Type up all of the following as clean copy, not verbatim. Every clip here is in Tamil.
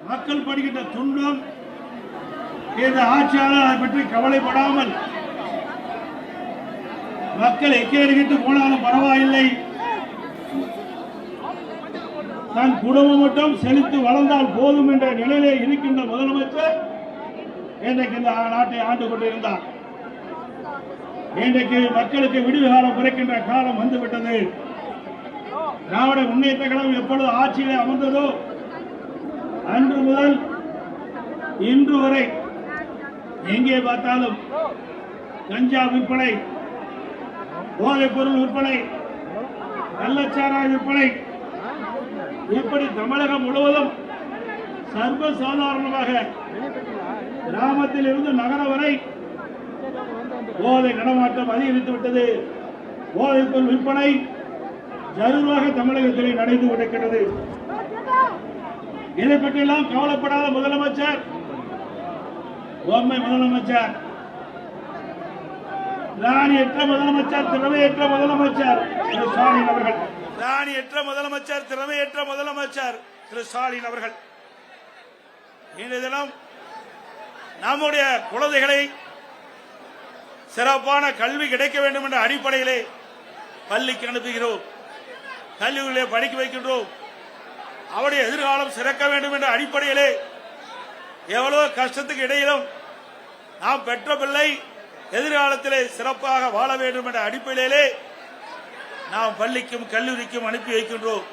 மக்கள் படுகின்ற துன்பம் இந்த ஆட்சியாளர் அதை பற்றி கவலைப்படாமல் மக்கள் எக்கேடுகிட்டு போனாலும் பரவாயில்லை, தன் குடும்பம் மட்டும் செழித்து வளர்ந்தால் போதும் என்ற நிலையிலே இருக்கின்ற முதலமைச்சர் இன்றைக்கு இந்த நாட்டை ஆண்டு கொண்டிருந்தார். இன்றைக்கு மக்களுக்கு விடுவு காலம் குறைக்கின்ற காலம் வந்துவிட்டது. திராவிட முன்னேற்ற கழகம் எப்பொழுது ஆட்சியிலே அமர்ந்ததோ அன்று முதல் இன்று வரை எங்கே பார்த்தாலும் கஞ்சா விற்பனை, போதைப் பொருள் விற்பனை, கள்ளச்சாராய விற்பனை, இப்படி தமிழகம் முழுவதும் சர்வசாதாரணமாக கிராமத்தில் இருந்து நகரம் வரை போதை நடமாட்டம் அதிகரித்து விட்டது. போதைப் பொருள் விற்பனை ஜருவாக தமிழகத்தில் நடந்து கொண்டிருக்கிறது. இதை பற்றியெல்லாம் கவலைப்படாத முதலமைச்சர், பொம்மை முதலமைச்சர், ராணியற்ற முதலமைச்சர், திறமையற்ற முதலமைச்சர் திரு ஸ்டாலின் அவர்கள், ராணியற்ற முதலமைச்சர், திறமையற்ற முதலமைச்சர் திரு ஸ்டாலின் அவர்கள் இன்றைய தினம் நம்முடைய குழந்தைகளை சிறப்பான கல்வி கிடைக்க வேண்டும் என்ற அடிப்படையிலே பள்ளிக்கு அனுப்புகிறோம், கல்லூரியிலே படிக்க வைக்கின்றோம். அவருடைய எதிர்காலம் சிறக்க வேண்டும் என்ற அடிப்படையிலே எவ்வளவு கஷ்டத்துக்கு இடையிலும் நாம் பெற்ற பிள்ளை எதிர்காலத்திலே சிறப்பாக வாழ வேண்டும் என்ற அடிப்படையிலே நாம் பள்ளிக்கும் கல்லூரிக்கும் அனுப்பி வைக்கின்றோம்.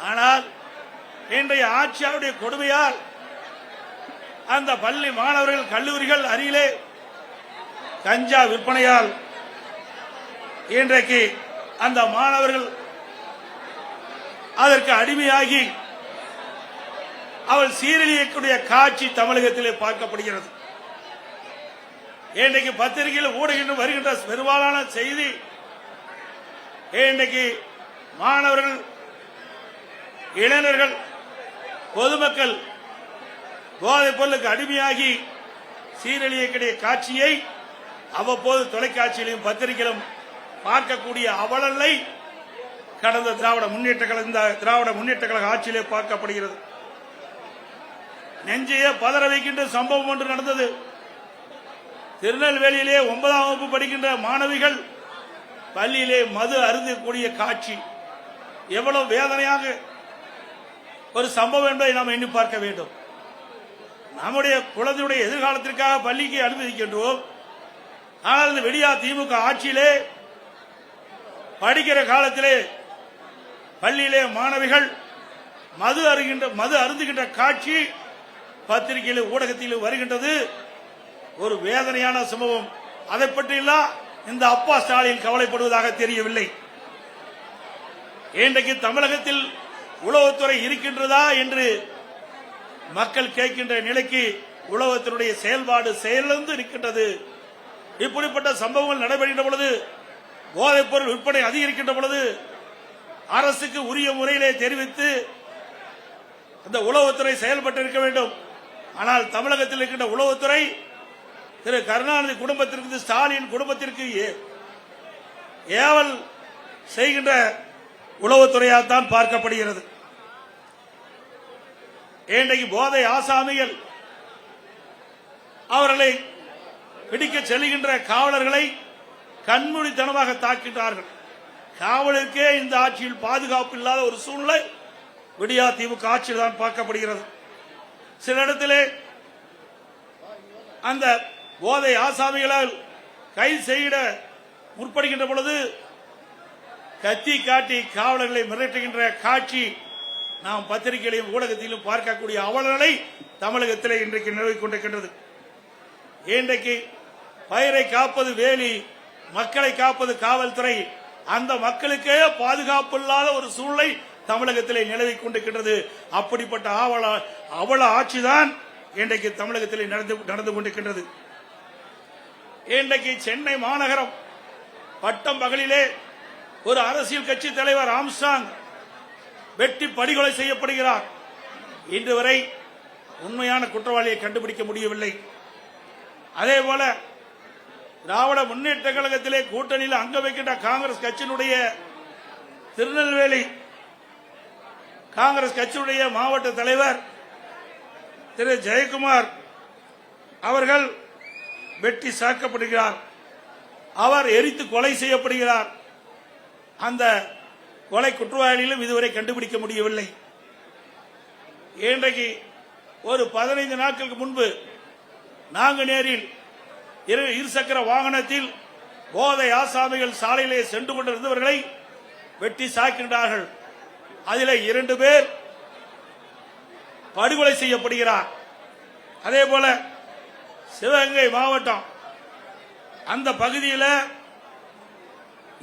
ஆனால் இன்றைய ஆட்சியாளருடைய கொடுமையால் அந்த பள்ளி மாணவர்கள் கல்லூரிகள் அருகிலே கஞ்சா விற்பனையால் இன்றைக்கு அந்த மாணவர்கள் அதற்கு அடிமையாகி அவள் சீரழியக்கூடிய காட்சி தமிழகத்திலே பார்க்கப்படுகிறது. இன்றைக்கு பத்திரிகையில் ஊடகங்கள் வருகின்ற பெரும்பாலான செய்தி இன்றைக்கு மாணவர்கள், இளைஞர்கள், பொதுமக்கள் போதைப் பொருளுக்கு அடிமையாகி சீரழியக்கூடிய காட்சியை அவ்வப்போது தொலைக்காட்சியிலும் பத்திரிகையிலும் பார்க்கக்கூடிய அவலங்களை கடந்த திராவிட முன்னேற்ற கழக ஆட்சியிலே பார்க்கப்படுகிறது. நெஞ்சையே பதற வைக்கின்ற சம்பவம் ஒன்று நடந்தது. திருநெல்வேலியிலே 9ஆம் வகுப்பு படிக்கின்ற மாணவிகள் பள்ளியிலே மது அருந்தக்கூடிய காட்சி எவ்வளவு வேதனையாக ஒரு சம்பவம் என்பதை நாம் எண்ணி பார்க்க வேண்டும். நம்முடைய குழந்தையுடைய எதிர்காலத்திற்காக பள்ளிக்கு அனுமதிக்கின்றோம். ஆனால் இந்த விடியா திமுக ஆட்சியிலே படிக்கிற காலத்திலே பள்ளியிலே மாணவிகள் மது அருந்துகின்ற காட்சி பத்திரிகையில் ஊடகத்தில் வருகின்றது. ஒரு வேதனையான சம்பவம். அதை பற்றியெல்லாம் இந்த அப்பா ஸ்டாலின் கவலைப்படுவதாக தெரியவில்லை. இன்றைக்கு தமிழகத்தில் உளவுத்துறை இருக்கின்றதா என்று மக்கள் கேட்கின்ற நிலைக்கு உளவுத்துறையுடைய செயல்பாடு செயலிழந்து இருக்கின்றது. இப்படிப்பட்ட சம்பவங்கள் நடைபெறுகின்ற பொழுது, போதைப் பொருள் விற்பனை அதிகரிக்கின்ற பொழுது அரசுக்கு உரிய முறையிலே தெரிவித்து அந்த உளவுத்துறை செயல்பட்டு இருக்க வேண்டும். ஆனால் தமிழகத்தில் இருக்கின்ற உளவுத்துறை திரு கருணாநிதி குடும்பத்திற்கு, ஸ்டாலின் குடும்பத்திற்கு ஏவல் செய்கின்ற உளவுத்துறையாகத்தான் பார்க்கப்படுகிறது. இன்றைக்கு போதை ஆசாமிகள் அவர்களை பிடிக்க செல்கின்ற காவலர்களை கண்மூடித்தனமாக தாக்கின்றார்கள். காவலருக்கே இந்த ஆட்சியில் பாதுகாப்பு இல்லாத ஒரு சூழ்நிலை விடியா திமுக ஆட்சியில் தான் பார்க்கப்படுகிறது. சில இடத்திலே அந்த போதை ஆசாமிகளால் கைது செய்ய முற்படுகின்ற பொழுது கத்தி காட்டி காவலர்களை மிரட்டுகின்ற காட்சி நாம் பத்திரிகையிலும் ஊடகத்திலும் பார்க்கக்கூடிய அவலங்களை தமிழகத்திலே இன்றைக்கு நிலவிக் கொண்டிருக்கின்றது. இன்றைக்கு பயிரை காப்பது வேலி, மக்களை காப்பது காவல்துறை. அந்த மக்களுக்கே பாதுகாப்பு இல்லாத ஒரு சூழ்நிலை தமிழகத்திலே நிலவிக் கொண்டிருக்கின்றது. அப்படிப்பட்ட அவல ஆட்சிதான் இன்றைக்கு தமிழகத்திலே நடந்து கொண்டிருக்கின்றது. இன்றைக்கு சென்னை மாநகரம் பட்டம் பகலிலே ஒரு அரசியல் கட்சி தலைவர் ஆம்ஸ்ட்ராங் வெட்டி படுகொலை செய்யப்படுகிறார். இன்று வரை உண்மையான குற்றவாளியை கண்டுபிடிக்க முடியவில்லை. அதேபோல திராவிட முன்னேற்ற கழகத்திலே கூட்டணியில் அங்க வைக்கின்ற காங்கிரஸ் கட்சியினுடைய திருநெல்வேலி காங்கிரஸ் கட்சியுடைய மாவட்ட தலைவர் திரு ஜெயக்குமார் அவர்கள் வெட்டி சாக்கப்படுகிறார். அவர் எரித்து கொலை செய்யப்படுகிறார். அந்த கொலை குற்றவாளிகளும் இதுவரை கண்டுபிடிக்க முடியவில்லை. இன்றைக்கு ஒரு 15 நாட்களுக்கு முன்பு நாங்குநேரில் இருசக்கர வாகனத்தில் போதை ஆசாமிகள் சாலையிலே சென்று கொண்டிருந்தவர்களை வெட்டி சாக்கின்றார்கள். அதில் 2 பேர் படுகொலை செய்யப்படுகிறார். அதே போல சிவகங்கை மாவட்டம் அந்த பகுதியில்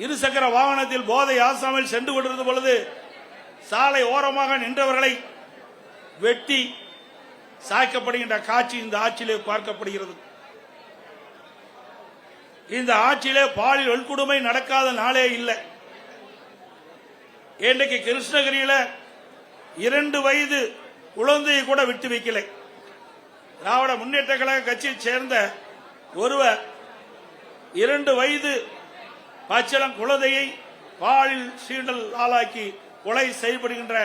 இருசக்கர வாகனத்தில் போதை ஆசாமிகள் சென்று கொண்டிருந்த பொழுது சாலை ஓரமாக நின்றவர்களை வெட்டி சாய்க்கப்படுகின்ற காட்சி இந்த ஆட்சியிலே பார்க்கப்படுகிறது. இந்த ஆட்சியிலே பாலியல் வன்கொடுமை நடக்காத நாளே இல்லை. இன்றைக்கு கிருஷ்ணகிரியில 2 வயது குழந்தையை கூட விட்டு வைக்கலை. திராவிட முன்னேற்ற கழக கட்சியை சேர்ந்த ஒருவர் 2 வயது பச்சிளம் குழந்தையை பாலியல் சீண்டல் ஆளாக்கி கொலை செய்யப்படுகின்ற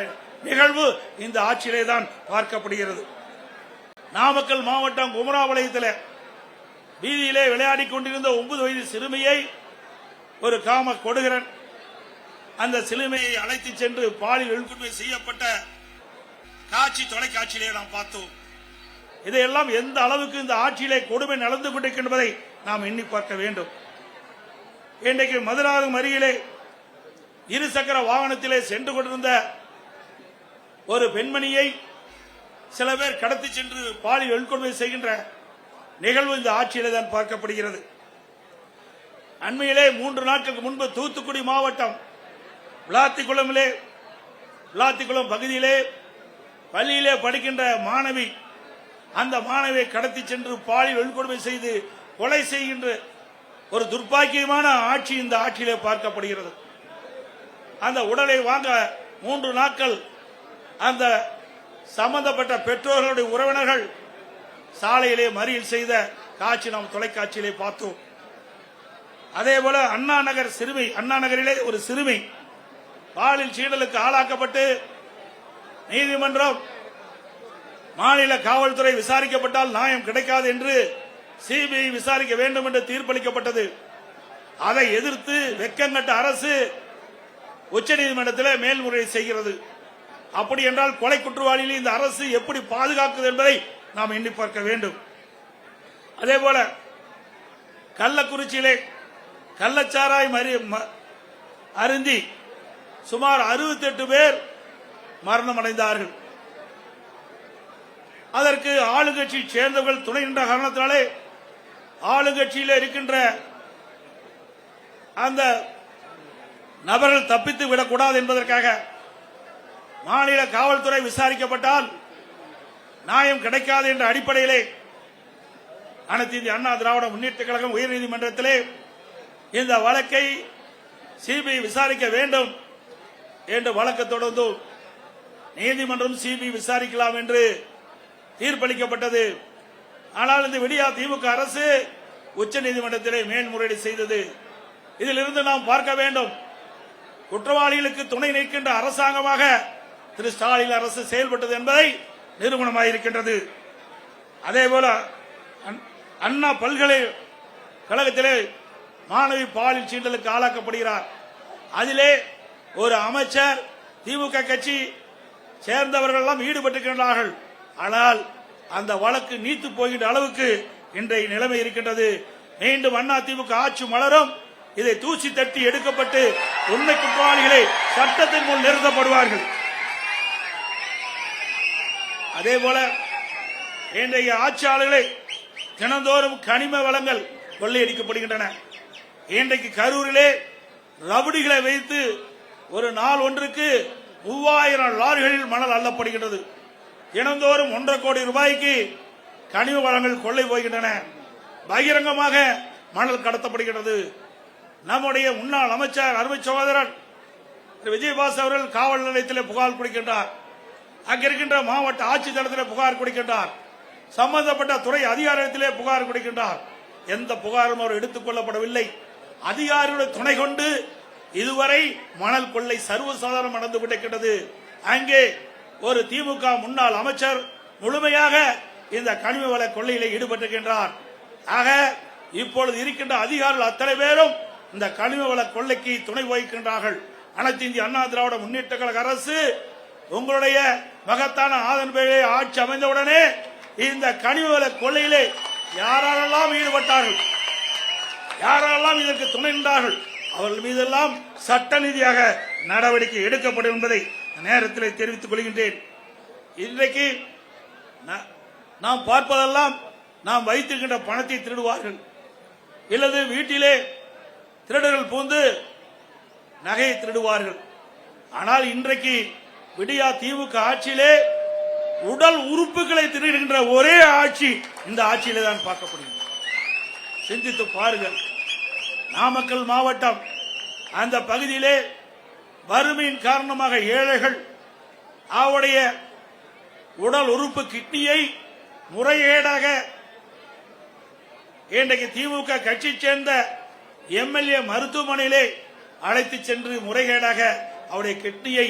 நிகழ்வு இந்த ஆட்சியிலே தான் பார்க்கப்படுகிறது. நாமக்கல் மாவட்டம் குமராபாளையத்தில் வீதியிலே விளையாடிக் கொண்டிருந்த 9 வயது சிறுமியை ஒரு காம கொடுகிறன் அந்த சிறுமியை அழைத்து சென்று பாலியல் வன்கொடுமை செய்யப்பட்ட காட்சி தொலைக்காட்சியிலே நாம் பார்த்தோம். இதையெல்லாம் எந்த அளவுக்கு இந்த ஆட்சியிலே கொடுமை நடந்து கொண்டிருக்கின்றதை நாம் எண்ணி பார்க்க வேண்டும். இன்றைக்கு மதுராந்தகம் அருகிலே இருசக்கர வாகனத்திலே சென்று கொண்டிருந்த ஒரு பெண்மணியை சில பேர் கடத்தி சென்று பாலியல் வன்கொடுமை செய்கின்ற நிகழ்வு இந்த ஆட்சியிலே தான் பார்க்கப்படுகிறது. அண்மையிலே 3 நாட்களுக்கு முன்பு தூத்துக்குடி மாவட்டம் விளாத்திக்குளம் பகுதியிலே பள்ளியிலே படிக்கின்ற மாணவி அந்த மாணவியை கடத்தி சென்று பாலியல் வன்கொடுமை செய்து கொலை செய்கின்ற ஒரு துர்ப்பாக்கியமான ஆட்சி இந்த ஆட்சியிலே பார்க்கப்படுகிறது. அந்த உடலை வாங்க 3 நாட்கள் அந்த சம்பந்தப்பட்ட பெற்றோர்களுடைய உறவினர்கள் சாலையிலே மறியல் செய்த காட்சி நாம் தொலைக்காட்சியிலே பார்த்தோம். அதேபோல அண்ணா நகரிலே ஒரு சிறுமி பாலியல் சீண்டலுக்கு ஆளாக்கப்பட்டு நீதிமன்றம் மாநில காவல்துறை விசாரிக்கப்பட்டால் நியாயம் கிடைக்காது என்று சிபிஐ விசாரிக்க வேண்டும் என்று தீர்ப்பளிக்கப்பட்டது. அதை எதிர்த்து வெக்கங்கட்ட அரசு உச்சநீதிமன்றத்தில் மேல்முறையீடு செய்கிறது. அப்படி என்றால் கொலை குற்றவாளிகளை இந்த அரசு எப்படி பாதுகாக்குது என்பதை நாம் எண்ணி பார்க்க வேண்டும். அதேபோல கள்ளக்குறிச்சியிலே கள்ளச்சாராய் அருந்தி சுமார் 68 பேர் மரணம் அடைந்தார்கள். அதற்கு ஆளுங்கட்சி சேர்ந்தவர்கள் துணை நின்ற காரணத்தினாலே ஆளுங்கட்சியில் இருக்கின்ற அந்த நபர்கள் தப்பித்து விடக்கூடாது என்பதற்காக மாநில காவல்துறை விசாரிக்கப்பட்டால் நியாயம் கிடைக்காது என்ற அடிப்படையிலே அனைத்து இந்திய அண்ணா திராவிட முன்னேற்ற கழகம் உயர்நீதிமன்றத்திலே இந்த வழக்கை சிபிஐ விசாரிக்க வேண்டும் என்று வழக்கு தொடர்ந்து நீதிமன்றம் சிபிஐ விசாரிக்கலாம் என்று தீர்ப்பளிக்கப்பட்டது. ஆனால் இந்த விடியா திமுக அரசு உச்சநீதிமன்றத்திலே மேல்முறையீடு செய்தது. இதிலிருந்து நாம் பார்க்க வேண்டும், குற்றவாளிகளுக்கு துணை நிற்கின்ற அரசாங்கமாக திரு ஸ்டாலின் அரசு செயல்பட்டது என்பதை நிரூபணமாயிருக்கின்றது. அதேபோல அண்ணா பல்கலைக்கழகத்திலே மாணவி பாலியல் சீண்டலுக்கு ஆளாக்கப்படுகிறார். அதிலே ஒரு அமைச்சர் திமுக கட்சி சேர்ந்தவர்கள் எல்லாம் ஈடுபட்டிருக்கின்றார்கள். ஆனால் அந்த வழக்கு நீத்து போகின்ற அளவுக்கு இன்றைய நிலைமை இருக்கின்றது. மீண்டும் அண்ணா திமுக ஆட்சி மலரும், இதை தூசி தட்டி எடுக்கப்பட்டு உண்மை குற்றவாளிகளை சட்டத்தின் முன் நிறுத்தப்படுவார்கள். அதேபோல இன்றைய ஆட்சியாளர்களை தினந்தோறும் கனிம வளங்கள் கொள்ளையடிக்கப்படுகின்றன. இன்றைக்கு கரூரிலே ரவுடிகளை வைத்து ஒரு நாள் ஒன்றுக்கு 3000 லாரிகளில் மணல் அள்ளப்படுகின்றது. தினந்தோறும் 1.5 கோடி ரூபாய்க்கு கனிம வளங்கள் கொள்ளை போகின்றன. பகிரங்கமாக மணல் கடத்தப்படுகிறது. நம்முடைய முன்னாள் அமைச்சர் அருமை சகோதரர் விஜயபாஸ் அவர்கள் காவல் நிலையத்தில் புகார் கொடுக்கின்றார். அங்கிருக்கின்ற மாவட்ட ஆட்சித்தளத்தில் புகார் கொடுக்கின்றார். சம்பந்தப்பட்ட துறை அதிகாரத்திலே புகார் கொடுக்கின்றார். எந்த புகாரும் அவர் எடுத்துக் கொள்ளப்படவில்லை. அதிகாரிகளுடைய துணை கொண்டு இதுவரை மணல் கொள்ளை சர்வசாதாரணம் நடந்து கொண்டிருக்கிறது. அங்கே ஒரு திமுக முன்னாள் அமைச்சர் முழுமையாக இந்த கனிம வள கொள்ளையிலே ஈடுபட்டிருக்கின்றார். ஆக இப்பொழுது இருக்கின்ற அதிகாரிகள் அத்தனை பேரும் இந்த கனிம வள கொள்ளைக்கு துணை வகிக்கின்றார்கள். அனைத்து இந்திய அண்ணா திராவிட முன்னேற்ற கழக அரசு உங்களுடைய மகத்தான ஆதரவை ஆட்சி அமைந்தவுடனே இந்த கனிம வள கொள்ளையிலே யாரெல்லாம் ஈடுபட்டார்கள், யாரெல்லாம் இதற்கு துணை நின்றார்கள், அவர்கள் மீதெல்லாம் சட்ட ரீதியாக நடவடிக்கை எடுக்கப்படும் என்பதை நேரத்தில் தெரிவித்துக் கொள்கின்றேன். இன்றைக்கு நாம் பார்ப்பதெல்லாம் நாம் வைத்திருக்கின்ற பணத்தை திருடுவார்கள், இல்லது வீட்டிலே திருடர்கள் பூந்து நகையை திருடுவார்கள். ஆனால் இன்றைக்கு விடியா திமுக ஆட்சியிலே உடல் உறுப்புகளை திருடுகின்ற ஒரே ஆட்சி இந்த ஆட்சியிலே தான் பார்க்கப்படுகிறது. சிந்தித்து பாருங்கள். நாமக்கல் மாவட்டம் அந்த பகுதியிலே வறுமையின் காரணமாக ஏழைகள் அவருடைய உடல் உறுப்பு கிட்னியை முறைகேடாக இன்றைக்கு திமுக கட்சி சேர்ந்த எம்எல்ஏ மருத்துவமனையிலே அழைத்து சென்று முறைகேடாக அவருடைய கிட்னியை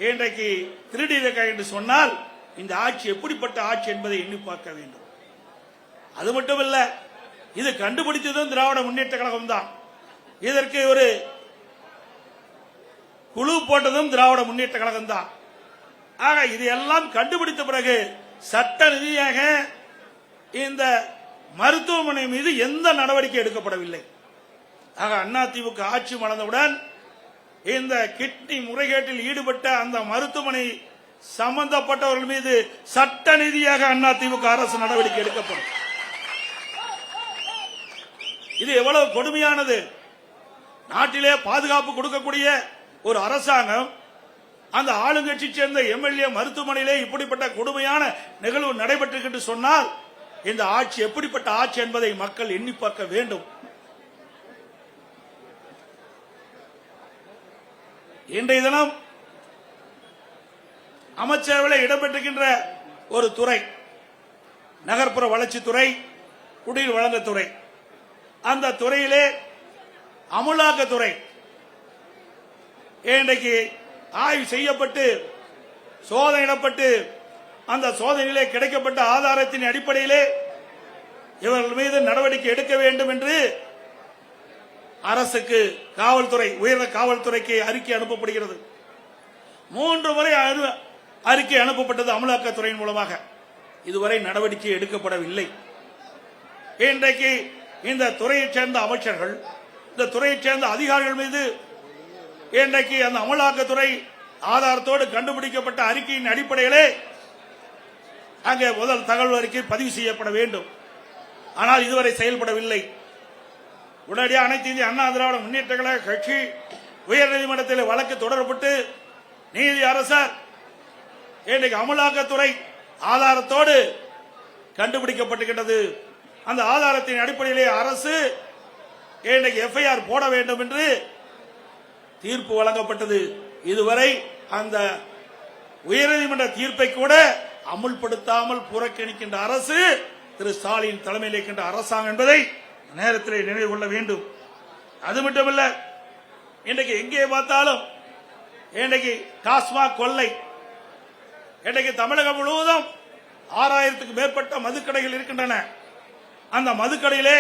இன்றைக்கு திருடியிருக்க என்று சொன்னால் இந்த ஆட்சி எப்படிப்பட்ட ஆட்சி என்பதை எண்ணி பார்க்க வேண்டும். அது மட்டுமல்ல, இது கண்டுபிடித்ததும் திராவிட முன்னேற்ற கழகம் தான். இதற்கு ஒரு குழு போட்டதும் திராவிட முன்னேற்ற கழகம் தான். ஆக இதையெல்லாம் கண்டுபிடித்த பிறகு சட்ட ரீதியாக இந்த மருத்துவமனை மீது எந்த நடவடிக்கை எடுக்கப்படவில்லை. ஆக அதிமுக ஆட்சி மலர்ந்தவுடன் இந்த கிட்னி முறைகேட்டில் ஈடுபட்ட அந்த மருத்துவமனை சம்பந்தப்பட்டவர்கள் மீது சட்ட ரீதியாக அதிமுக அரசு நடவடிக்கை எடுக்கப்படும். இது எவ்வளவு கொடுமையானது. நாட்டிலே பாதுகாப்பு கொடுக்கக்கூடிய ஒரு அரசாங்கம் அந்த ஆளுங்கட்சி சேர்ந்த எம்எல்ஏ மருத்துவமனையிலே இப்படிப்பட்ட கொடுமையான நிகழ்வு நடைபெற்று சொன்னால் இந்த ஆட்சி எப்படிப்பட்ட ஆட்சி என்பதை மக்கள் எண்ணி பார்க்க வேண்டும். இன்றைய தினம் அமைச்சரவையில் இடம்பெற்றிருக்கின்ற ஒரு துறை நகர்ப்புற வளர்ச்சித்துறை, குடிநீர் வழங்கத்துறை. அந்த துறையிலே அமலாக்கத்துறை இன்றைக்கு ஆய்வு செய்யப்பட்டு சோதனையிடப்பட்டு அந்த சோதனையிலே கிடைக்கப்பட்ட ஆதாரத்தின் அடிப்படையிலே இவர்கள் மீது நடவடிக்கை எடுக்க வேண்டும் என்று அரசுக்கு காவல்துறை, உயர்ந்த காவல்துறைக்கு அறிக்கை அனுப்பப்படுகிறது. 3 முறை அறிக்கை அனுப்பப்பட்டது அமலாக்கத்துறையின் மூலமாக. இதுவரை நடவடிக்கை எடுக்கப்படவில்லை. இன்றைக்கு இந்த துறையைச் சேர்ந்த அமைச்சர்கள், இந்த துறையைச் சேர்ந்த அதிகாரிகள் மீது இன்றைக்கு அந்த அமலாக்கத்துறை ஆதாரத்தோடு கண்டுபிடிக்கப்பட்ட அறிக்கையின் அடிப்படையிலே அங்கே முதல் தகவல் அறிக்கை பதிவு செய்யப்பட வேண்டும். ஆனால் இதுவரை செயல்படவில்லை. உடனடியாக அனைத்து இந்திய அண்ணா திராவிட முன்னேற்ற கழக கட்சி உயர்நீதிமன்றத்தில் வழக்கு தொடரப்பட்டு நீதி அரசர் இன்றைக்கு அமலாக்கத்துறை ஆதாரத்தோடு கண்டுபிடிக்கப்பட்டிருக்கிறது. அந்த ஆதாரத்தின் அடிப்படையிலே அரசு இன்றைக்கு எஃப்ஐஆர் போட வேண்டும் என்று தீர்ப்பு வழங்கப்பட்டது. இதுவரை அந்த உயர்நீதிமன்ற தீர்ப்பை கூட அமுல்படுத்தாமல் புறக்கணிக்கின்ற அரசு திரு ஸ்டாலின் தலைமையில் இருக்கின்ற அரசாங்கம் என்பதை நேரத்தில் நினைவு கொள்ள வேண்டும். அது மட்டுமல்ல, இன்றைக்கு எங்கே பார்த்தாலும் இன்றைக்கு டாஸ்மாக் கொள்ளை. இன்றைக்கு தமிழகம் முழுவதும் 6000க்கும் மேற்பட்ட மதுக்கடைகள் இருக்கின்றன. அந்த மதுக்கடையிலே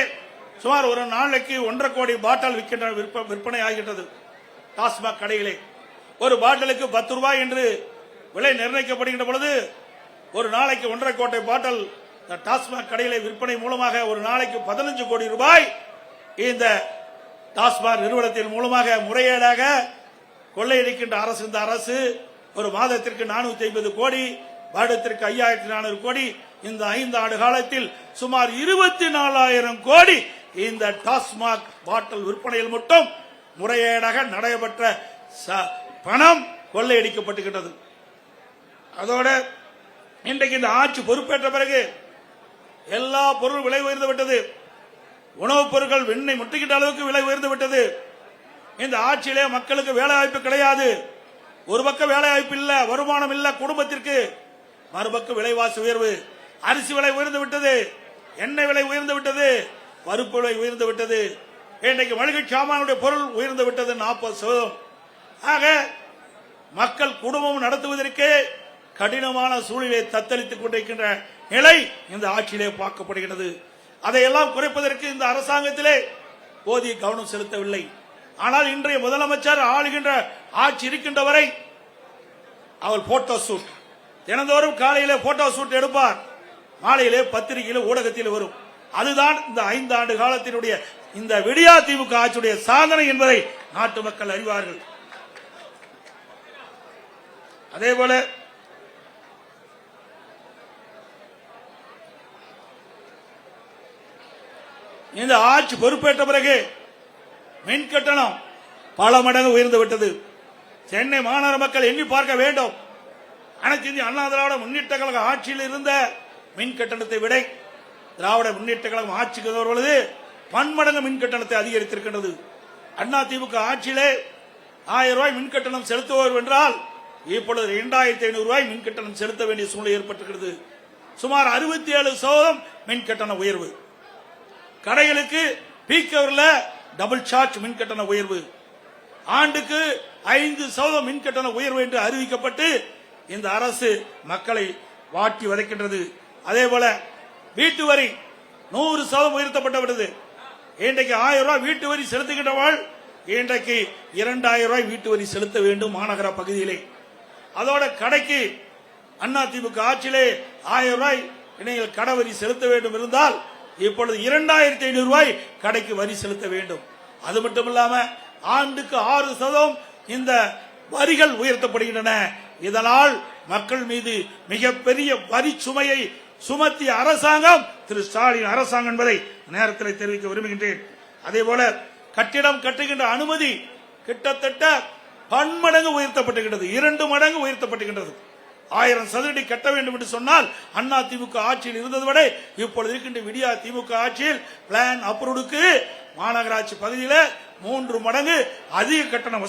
சுமார் ஒரு நாளைக்கு 1.5 கோடி பாட்டில் விற்பனை ஆகின்றது. டாஸ்மாக் கடையிலே ஒரு பாட்டிலுக்கு 10 ரூபாய் என்று விலை நிர்ணயிக்கப்படுகின்ற பொழுது ஒரு நாளைக்கு 1.5 கோடி பாட்டில் டாஸ்மாக் கடையிலே விற்பனை மூலமாக ஒரு நாளைக்கு 15 கோடி ரூபாய் இந்த டாஸ்மாக் நிறுவனத்தின் மூலமாக முறையீடாக கொள்ளையடிக்கின்ற அரசு. இந்த அரசு ஒரு மாதத்திற்கு 450 கோடி, வருடத்திற்கு 5400 கோடி, இந்த 5 ஆண்டு காலத்தில் சுமார் 24,000 கோடி இந்த டாஸ்மாக் பாட்டில் விற்பனையில் மட்டும் முறையீடாக நடைபெற்ற பணம் கொள்ளையடிக்கப்பட்டுகிறது. அதோடு இன்றைக்கு இந்த ஆட்சி பொறுப்பேற்ற பிறகு எல்லா பொருள் விலை உயர்ந்து விட்டது. உணவுப் பொருட்கள் வெண்ணை முட்டுகின்ற அளவுக்கு விலை உயர்ந்து விட்டது. இந்த ஆட்சியிலே மக்களுக்கு வேலை வாய்ப்பு கிடையாது. ஒரு பக்கம் வேலை வாய்ப்பு இல்ல, வருமானம் இல்ல குடும்பத்திற்கு, மறுபக்கம் விலைவாசி உயர்வு. அரிசி விலை உயர்ந்து விட்டது, எண்ணெய் விலை உயர்ந்து விட்டது, பருப்பு விலை உயர்ந்து விட்டது. இன்றைக்கு மளிகை சாமானுடைய பொருள் உயர்ந்து விட்டது 40%. ஆக மக்கள் குடும்பம் நடத்துவதற்கு கடினமான சூழ்நிலை தத்தளித்துக் கொண்டிருக்கின்ற நிலை இந்த ஆட்சியிலே பார்க்கப்படுகிறது. அதையெல்லாம் குறைப்பதற்கு இந்த அரசாங்கத்திலே போதிய கவனம் செலுத்தவில்லை. ஆனால் இன்றைய முதலமைச்சர் ஆளுகின்ற ஆட்சி இருக்கின்ற வரை அவர் போட்டோ ஷூட் தினந்தோறும் காலையிலே போட்டோ ஷூட் எடுப்பார், மாலையிலே பத்திரிகையில ஊடகத்தில் வரும். அதுதான் இந்த 5 ஆண்டு காலத்தினுடைய இந்த விடியா திமுக ஆட்சியுடைய சாதனை என்பதை நாட்டு மக்கள் அறிவார்கள். அதேபோல இந்த ஆட்சி பொறுப்பேற்ற பிறகு மின் கட்டணம் பல மடங்கு உயர்ந்து விட்டது. சென்னை மாநகர மக்கள் எண்ணி பார்க்க வேண்டும். அனைத்து இந்திய அண்ணா திராவிட முன்னேற்ற கழக ஆட்சியில் இருந்த மின் கட்டணத்தை விட திராவிட முன்னேற்ற கழகம் ஆட்சிக்கு வருவது பன்மடங்கு மின் கட்டணத்தை அதிகரித்திருக்கின்றது. அண்ணா திமுக ஆட்சியிலே 1000 ரூபாய் மின் கட்டணம் செலுத்துவோர் என்றால் இப்பொழுது 2500 ரூபாய் மின் கட்டணம் செலுத்த வேண்டிய சூழ்நிலை ஏற்பட்டிருக்கிறது. சுமார் 67% மின் கட்டண உயர்வு. கடைகளுக்கு பீக் ஹவர்ல டபுள் சார்ஜ் மின் கட்டண உயர்வு. ஆண்டுக்கு 5% மின் கட்டண உயர்வு என்று அறிவிக்கப்பட்டு இந்த அரசு மக்களை வாட்டி வதைக்கின்றது. அதேபோல வீட்டு வரி 100% உயர்த்தப்பட்டு இன்றைக்கு 1000 ரூபாய் வீட்டு வரி செலுத்துகின்றவள் இன்றைக்கு 2000 ரூபாய் வீட்டு வரி செலுத்த வேண்டும் மாநகர பகுதியிலே. அதோட கடைக்கு அண்ணா திமுக ஆட்சியிலே 1000 ரூபாய் நீங்கள் கடை வரி செலுத்த வேண்டும் இருந்தால் இப்பொழுது 2500 ரூபாய் கடைக்கு வரி செலுத்த வேண்டும். அது மட்டுமில்லாம ஆண்டுக்கு 6% இந்த வரிகள் உயர்த்தப்படுகின்றன. இதனால் மக்கள் மீது மிகப்பெரிய வரி சுமையை சுமத்திய அரசாங்கம் திரு ஸ்டாலின் அரசாங்கம் என்பதை நேரத்தில் தெரிவிக்க விரும்புகின்றேன். அதேபோல கட்டிடம் கட்டுகின்ற அனுமதி கிட்டத்தட்ட பன்மடங்கு உயர்த்தப்பட்டுகின்றது, 2 மடங்கு உயர்த்தப்பட்டுகின்றது. 1000 சதுரடி கட்ட வேண்டும் என்று சொன்னால் அண்ணா திமுக ஆட்சியில் இருந்தது விட இப்பொழுது இருக்கின்ற விடியா திமுக ஆட்சியில் பிளான் அப்ரூவ்டுக்கு மாநகராட்சி பகுதியில் 3 மடங்கு அதிக கட்டணம்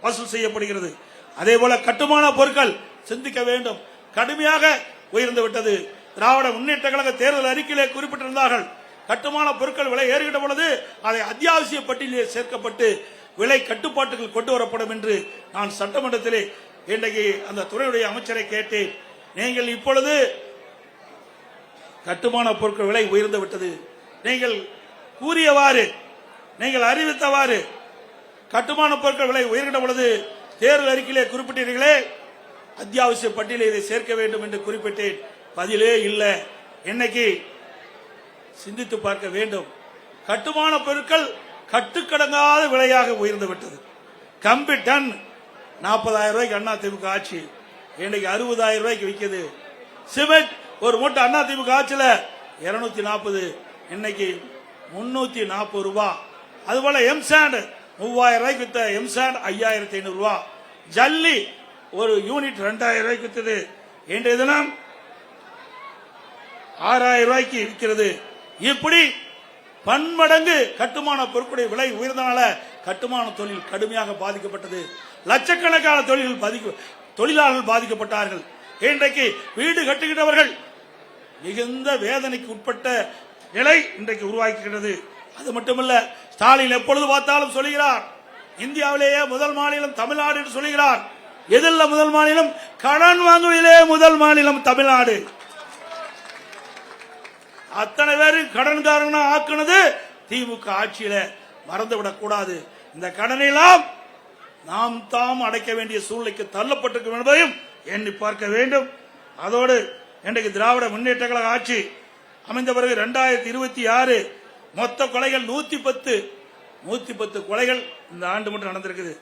வசூல் செய்யப்படுகிறது. அதேபோல கட்டுமான பொருட்கள் சிந்திக்க வேண்டும், கடுமையாக உயர்ந்து விட்டது. திராவிட முன்னேற்ற கழக தேர்தல் அறிக்கையிலே குறிப்பிட்டிருந்தார்கள், கட்டுமான பொருட்கள் விலை ஏறுகின்ற பொழுது அதை அத்தியாவசிய பட்டியலிலே சேர்க்கப்பட்டு விலை கட்டுப்பாட்டுகள் கொண்டு வரப்படும் என்று நான் சட்டமன்றத்திலே இன்றைக்கு அந்த துறையுடைய அமைச்சரை கேட்டேன். நீங்கள் இப்பொழுது கட்டுமான பொருட்கள் விலை உயர்ந்து விட்டது, நீங்கள் கூறியவாறு நீங்கள் அறிவித்தவாறு கட்டுமான பொருட்கள் விலை உயர்கின்ற பொழுது தேர்தல் அறிக்கையிலே குறிப்பிட்டீர்களே அத்தியாவசிய பட்டியலில் இதை சேர்க்க வேண்டும் என்று குறிப்பிட்டேன். பதிலே இல்லை. இன்னைக்கு சிந்தித்து பார்க்க வேண்டும். கட்டுமான பொருட்கள் கட்டுக்கடங்காத விலையாக உயர்ந்து விட்டது. கம்பி டன் 40,000 ரூபாய்க்கு அண்ணா திமுக ஆட்சி இன்னைக்கு 60,000 ரூபாய்க்கு விற்குது. சிமெண்ட் ஒரு மூட்டை அண்ணா திமுக ஆட்சியில் 240, இன்னைக்கு 340 ரூபாய். அதுபோல எம்சாண்ட் 3000 ரூபாய்க்கு வித்த எம்சாண்ட் 5500 ரூபாய். ஜல்லி ஒரு யூனிட் 2000 ரூபாய்க்கு வித்தது, இன்றைய தினம் 6000 ரூபாய்க்கு விற்கிறது. இப்படி பன்மடங்கு கட்டுமான பொருட்களுடைய விலை உயர்ந்தனால கட்டுமான தொழில் கடுமையாக பாதிக்கப்பட்டது. லட்சக்கணக்கான தொழிலாளர்கள் பாதிக்கப்பட்டார்கள். இன்றைக்கு வீடு கட்டுகின்றவர்கள் மிகுந்த வேதனைக்கு உட்பட்ட நிலை இன்றைக்கு உருவாக்குகிறது. அது மட்டுமல்ல, ஸ்டாலின் எப்பொழுது பார்த்தாலும் சொல்லுகிறார் இந்தியாவிலேயே முதல் மாநிலம் தமிழ்நாடு என்று சொல்லுகிறார். எதில் முதல் மாநிலம்? கடன் வாங்குவதிலே முதல் மாநிலம் தமிழ்நாடு. அத்தனை பேரும் கடன்காரனா ஆக்குனது திமுக ஆட்சியில, மறந்துவிடக் கூடாது. இந்த கடனெல்லாம் நாம் தாம் அடைக்க வேண்டிய சூழ்நிலைக்கு தள்ளப்பட்டிருக்கும் என்பதையும் எண்ணி பார்க்க வேண்டும். அதோடு இன்றைக்கு திராவிட முன்னேற்ற கழக ஆட்சி அமைந்த பிறகு 2026 மொத்த கொலைகள் 110 கொலைகள் இந்த ஆண்டு மட்டும் நடந்திருக்குது.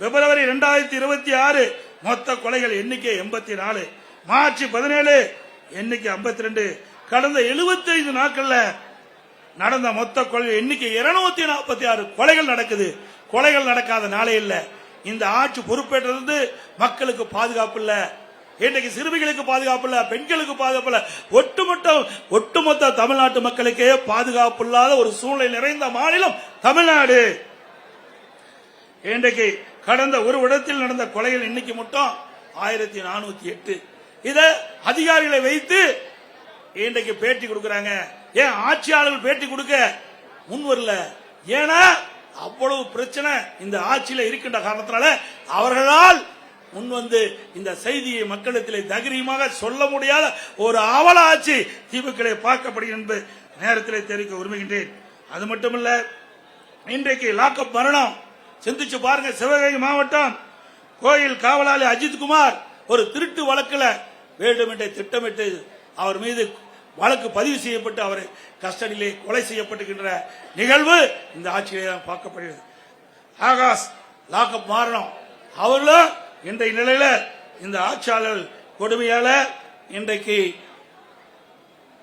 பிப்ரவரி 2026 மொத்த கொலைகள் எண்ணிக்கை 84, மார்ச் 17 எண்ணிக்கை 52. கடந்த 75 நாட்கள்ல நடந்த மொத்த கொலை எண்ணிக்கை 246 கொலைகள் நடக்குது. கொலைகள் நடக்காத நாளே இல்ல. இந்த ஆட்சி பொறுப்பேற்றது மக்களுக்கு பாதுகாப்பு இல்ல, இன்றைக்கு சிறுமிகளுக்கு பாதுகாப்பு இல்ல, பெண்களுக்கு பாதுகாப்பு இல்ல, ஒட்டுமொத்த தமிழ்நாட்டு மக்களுக்கே பாதுகாப்பு இல்லாத ஒரு சூழ்நிலை நிறைந்த மாநிலம் தமிழ்நாடு. இன்றைக்கு கடந்த ஒரு இடத்தில் நடந்த கொலைகள் எண்ணிக்கை மட்டும் 1408. இத அதிகாரிகளை வைத்து இன்றைக்கு பேட்டி கொடுக்கிறாங்க. ஏன் ஆட்சியாளர்கள் பேட்டி கொடுக்க முன் வரல? ஏன்னா அவ்வளவு பிரச்சனை இந்த ஆட்சியில் இருக்கின்ற காரணத்தினால அவர்களால் முன்வந்து இந்த செய்தியை மக்களிடத்திலே தைரியமாக சொல்ல முடியாத ஒரு அவல ஆட்சி திமுக பார்க்கப்படும் என்பது நேரத்திலே தெரிவிக்க விரும்புகின்றேன். அது மட்டுமல்ல, இன்றைக்கு லாக்அப் மரணம் சிந்திச்சு பாருங்க. சிவகங்கை மாவட்டம் கோயில் காவலாளி அஜித்குமார் ஒரு திருட்டு வழக்கில் வேண்டுமென்றே திட்டமிட்டு அவர் மீது வழக்கு பதிவு செய்யப்பட்டு அவர் கஸ்டடியிலே கொலை செய்யப்பட்டுகின்ற நிகழ்வு இந்த ஆட்சியிலே தான் பார்க்கப்படுகிறது. ஆகாஷ் லாக்அப் மாறணும். அவர்களும் இன்றைய நிலையில இந்த ஆட்சியாளர் கொடுமையால இன்றைக்கு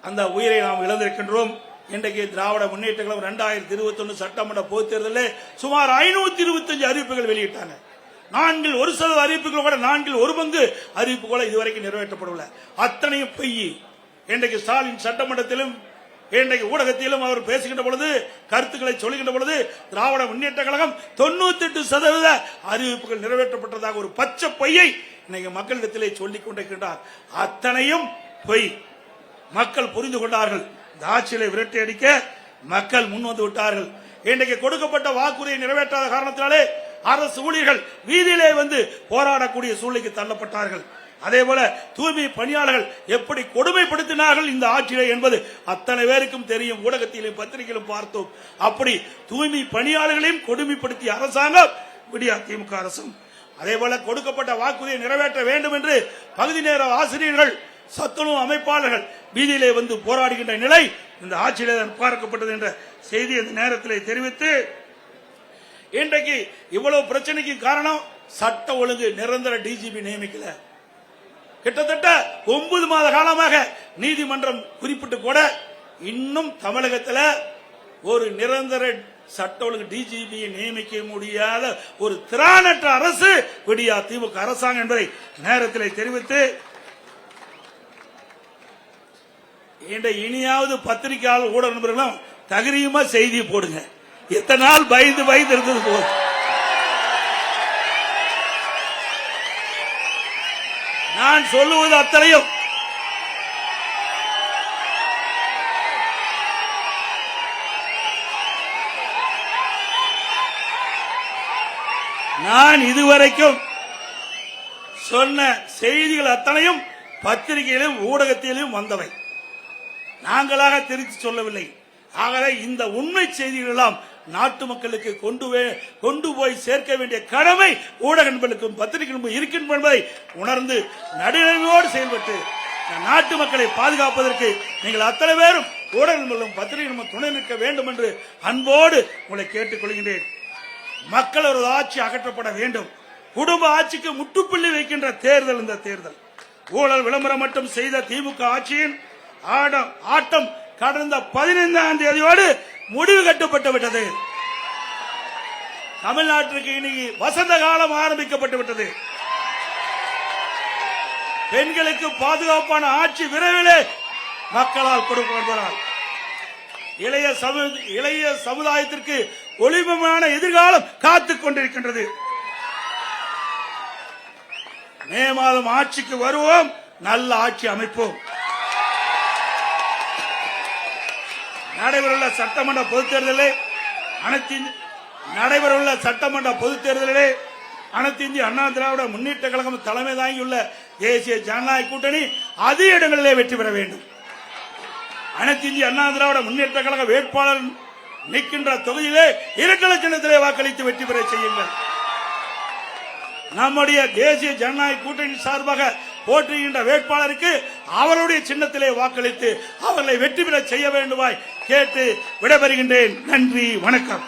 அந்த உயிரை நாம் இழந்திருக்கின்றோம். இன்றைக்கு திராவிட முன்னேற்ற கழகம் 2021 சட்டமன்ற பொதுத் தேர்தலில் சுமார் 525 அறிவிப்புகள் வெளியிட்டாங்க. 1% அறிவிப்புகள் கூட 1/4 அறிவிப்பு கூட இதுவரைக்கும் நிறைவேற்றப்படவில்லை. அத்தனையும் பொய். இன்றைக்கு ஸ்டாலின் சட்டமன்றத்திலும் இன்றைக்கு ஊடகத்திலும் அவர் பேசுகின்ற பொழுது, கருத்துக்களை சொல்லுகின்ற பொழுது, திராவிட முன்னேற்ற கழகம் 98% அறிவிப்புகள் நிறைவேற்றப்பட்டதாக ஒரு பச்சை பொய்யை இன்னைக்கு மக்களிடத்திலே சொல்லிக் கொண்டிருக்கின்றார். அத்தனையும் பொய். மக்கள் புரிந்து கொண்டார்கள். இந்த ஆட்சியை விரட்டி அடிக்க மக்கள் முன்வந்து விட்டார்கள். இன்றைக்கு கொடுக்கப்பட்ட வாக்குறுதியை நிறைவேற்றாத காரணத்தினாலே அரசு ஊழியர்கள் வீதியிலே வந்து போராடக்கூடிய சூழ்நிலைக்கு தள்ளப்பட்டார்கள். அதேபோல தூய்மை பணியாளர்கள் எப்படி கொடுமைப்படுத்தினார்கள் இந்த ஆட்சியை என்பது அத்தனை பேருக்கும் தெரியும். ஊடகத்திலும் பத்திரிகையிலும் பார்த்தோம். அப்படி தூய்மை பணியாளர்களையும் கொடுமைப்படுத்திய அரசாங்கம் விடியா திமுக அரசும். அதேபோல கொடுக்கப்பட்ட வாக்குறுதியை நிறைவேற்ற வேண்டும் என்று பகுதி நேர ஆசிரியர்கள், சத்துணவு அமைப்பாளர்கள் வீதியிலே வந்து போராடுகின்ற நிலை இந்த ஆட்சியிலே பார்க்கப்பட்டது என்ற செய்தி இந்த நேரத்தில் தெரிவித்து, இன்றைக்கு இவ்வளவு பிரச்சனைக்கு காரணம் சட்ட ஒழுங்கு நிரந்தர டிஜிபி நியமிக்கல. கிட்டத்தட்ட 9 மாத காலமாக நீதிமன்றம் குறிப்பிட்டு கூட இன்னும் தமிழகத்தில் ஒரு நிரந்தர சட்ட ஒழுங்கு டிஜிபியை நியமிக்க முடியாத ஒரு திராணற்ற அரசு விடியா திமுக அரசாங்கம் என்பதை நேரத்தில் தெரிவித்து, இனியாவது பத்திரிகையாளர் ஊடக நண்பர்களும் தகுதியுமா செய்தி போடுங்க. எத்தனை நாள் பயந்து இருந்தது போது. நான் சொல்லுவது அத்தனையும் நான் இதுவரைக்கும் சொன்ன செய்திகள் அத்தனையும் பத்திரிகையிலும் ஊடகத்திலும் வந்தவை. நாங்களாக திருச்சி சொல்லவில்லை. ஆகவே இந்த உண்மை செய்திகள் எல்லாம் நாட்டு மக்களுக்கு கொண்டு போய் சேர்க்க வேண்டிய கடமை ஊடக நண்பர்களுக்கும் பத்திரிகைகளுக்கும் இருக்கின்ற என்பதை உணர்ந்து நடுநிலையோடு செயல்பட்டு நாட்டு மக்களை பாதுகாப்பதற்கு நீங்கள் அத்தனை பேரும் ஊடக நண்பர்களும் பத்திரிகைகளும் துணை நிற்க வேண்டும் என்று அன்போடு உங்களை கேட்டுக் கொள்கின்றேன். மக்கள் ஒரு ஆட்சி அகற்றப்பட வேண்டும். குடும்ப ஆட்சிக்கு முட்டுப்புள்ளி வைக்கின்ற தேர்தல் இந்த தேர்தல். ஊழல் விளம்பரம் மட்டும் செய்த திமுக ஆட்சியின் ஆட்டம் கடந்த 15ஆம் தேதியோடு முடிவு கட்டப்பட்டு விட்டது. தமிழ்நாட்டிற்கு இன்னைக்கு வசந்த காலம் ஆரம்பிக்கப்பட்டு விட்டது. பெண்களுக்கு பாதுகாப்பான ஆட்சி விரைவிலே மக்களால் கொடுக்கப்படுவதால் இளைய சமுதாயத்திற்கு ஒளிமயமான எதிர்காலம் காத்துக் கொண்டிருக்கின்றது. மே மாதம் ஆட்சிக்கு வருவோம், நல்ல ஆட்சி அமைப்போம். நடைபெறவுள்ள சட்டமன்ற பொதுத் தேர்தலிலே அனைத்து இந்திய அண்ணா திராவிட முன்னேற்ற கழகம் தலைமை தாங்கியுள்ள தேசிய ஜனநாயக கூட்டணி அதிக இடங்களிலே வெற்றி பெற வேண்டும். அனைத்து இந்திய அண்ணா திராவிட முன்னேற்ற கழக வேட்பாளர் நிற்கின்ற தொகுதியிலே இரட்டை சின்னத்திலே வாக்களித்து வெற்றி பெற செய்யுங்கள். நம்முடைய தேசிய ஜனநாயக கூட்டணி சார்பாக போற்றுகின்ற வேட்பாளருக்கு அவருடைய சின்னத்திலே வாக்களித்து அவர்களை வெற்றி பெற செய்ய வேண்டுமாய் கேட்டு விடைபெறுகின்றேன். நன்றி, வணக்கம்.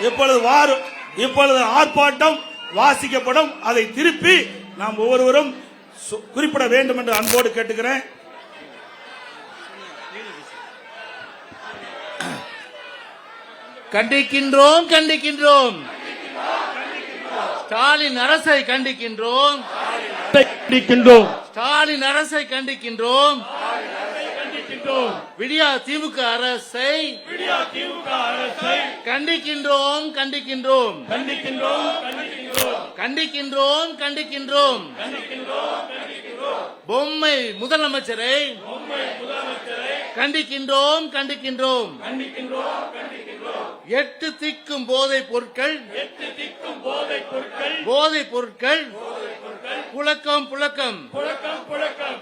இப்பொழுது ஆர்ப்பாட்டம் வாசிக்கப்படும். அதை திருப்பி நாம் ஒவ்வொருவரும் குறிப்பிட வேண்டும் என்று அன்போடு கேட்டுக்கிறேன். கண்டிக்கின்றோம் கண்டிக்கின்றோம் ஸ்டாலின் அரசை கண்டிக்கின்றோம் ஸ்டாலின் அரசை கண்டிக்கின்றோம் விடியா திமுக அரசை கண்டிக்கின்றோம் கண்டிக்கின்றோம் கண்டிக்கின்றோம் கண்டிக்கின்றோம் பொம்மை முதலமைச்சரை கண்டிக்கின்றோம் கண்டிக்கின்றோம் 8 திக்கும் போதைப் பொருட்கள் போதைப் பொருட்கள் புழக்கம்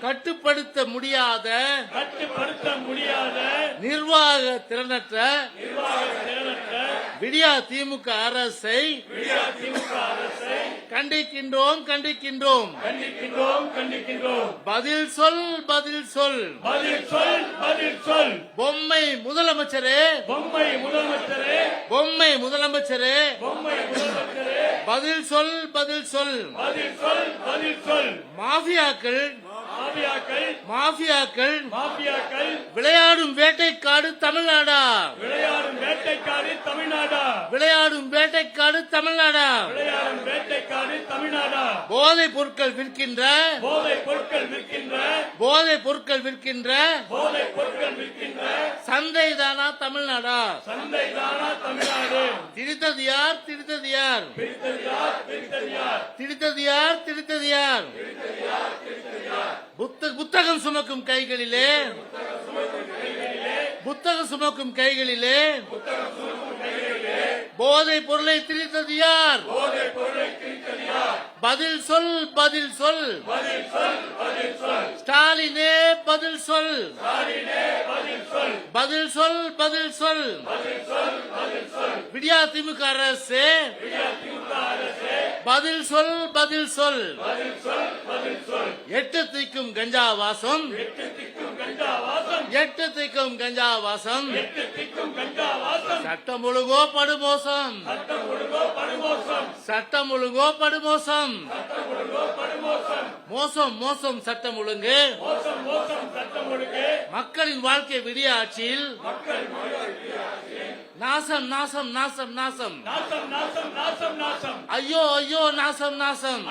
கட்டுப்படுத்த முடியாத நிர்வாக திறனற்ற விடியா திமுக அரசை கண்டிக்கின்றோம். பதில் சொல். பொம்மை முதலமைச்சரே பதில் சொல். மாஃபியாக்கள் விளையாடும் வேட்டைக்காடு தமிழ்நாடா? போதைப் பொருட்கள் விற்கின்ற சந்தைதானா தமிழ்நாடா? திரித்தது யார்? புத்தகம் சுமக்கும் கைகளிலே போதைப் பொருளை திரித்தது யார்? பதில் சொல். ஸ்டாலினே பதில் சொல். விடியா திமுக அரசே பதில் சொல். 8 திக்கும் கஞ்சா வாசம். சட்டம் ஒழுங்கோ படுமோசம். மோசம் சட்டம் ஒழுங்கு. மக்களின் வாழ்க்கை விடிய ஆட்சியில் நாசம். ஐயோ நாசம்.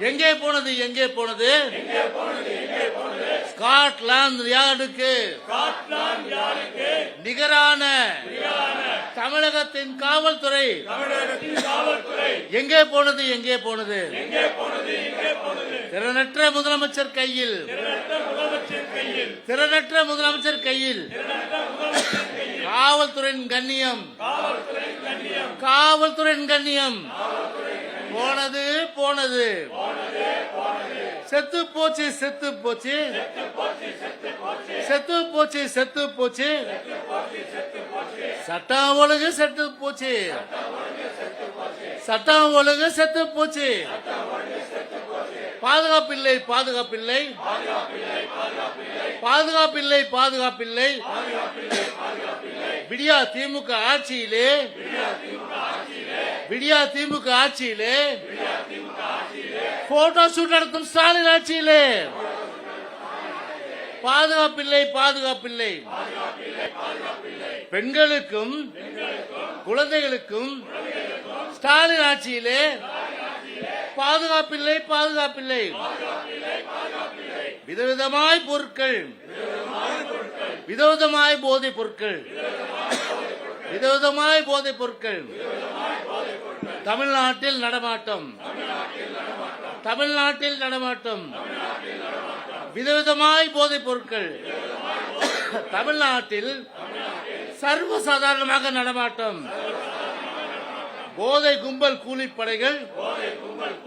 எங்கே போனது? ஸ்காட்லாந்து யார்டுக்கு நிகரான தமிழகத்தின் காவல்துறை எங்கே போனது? திறனற்ற முதலமைச்சர் கையில் காவல்துறையின் கண்ணியம் போனது. செத்து போச்சு. சட்டம் ஒழுங்கு செத்து போச்சு. பாதுகாப்பில்லை. விடியா திமுக ஆட்சியிலே போட்டோ ஷூட் நடத்தும் ஸ்டாலின் ஆட்சியிலே பாதுகாப்பில்லை. பெண்களுக்கும் குழந்தைகளுக்கும் ஸ்டாலின் ஆட்சியிலே பாதுகாப்பில்லை. விதவிதமாய் போதைப் பொருட்கள் தமிழ்நாட்டில் நடமாட்டம். விதவிதமாய் போதைப் பொருட்கள் தமிழ்நாட்டில் சர்வசாதாரணமாக நடமாட்டம். போதை கும்பல் கூலிப்படைகள்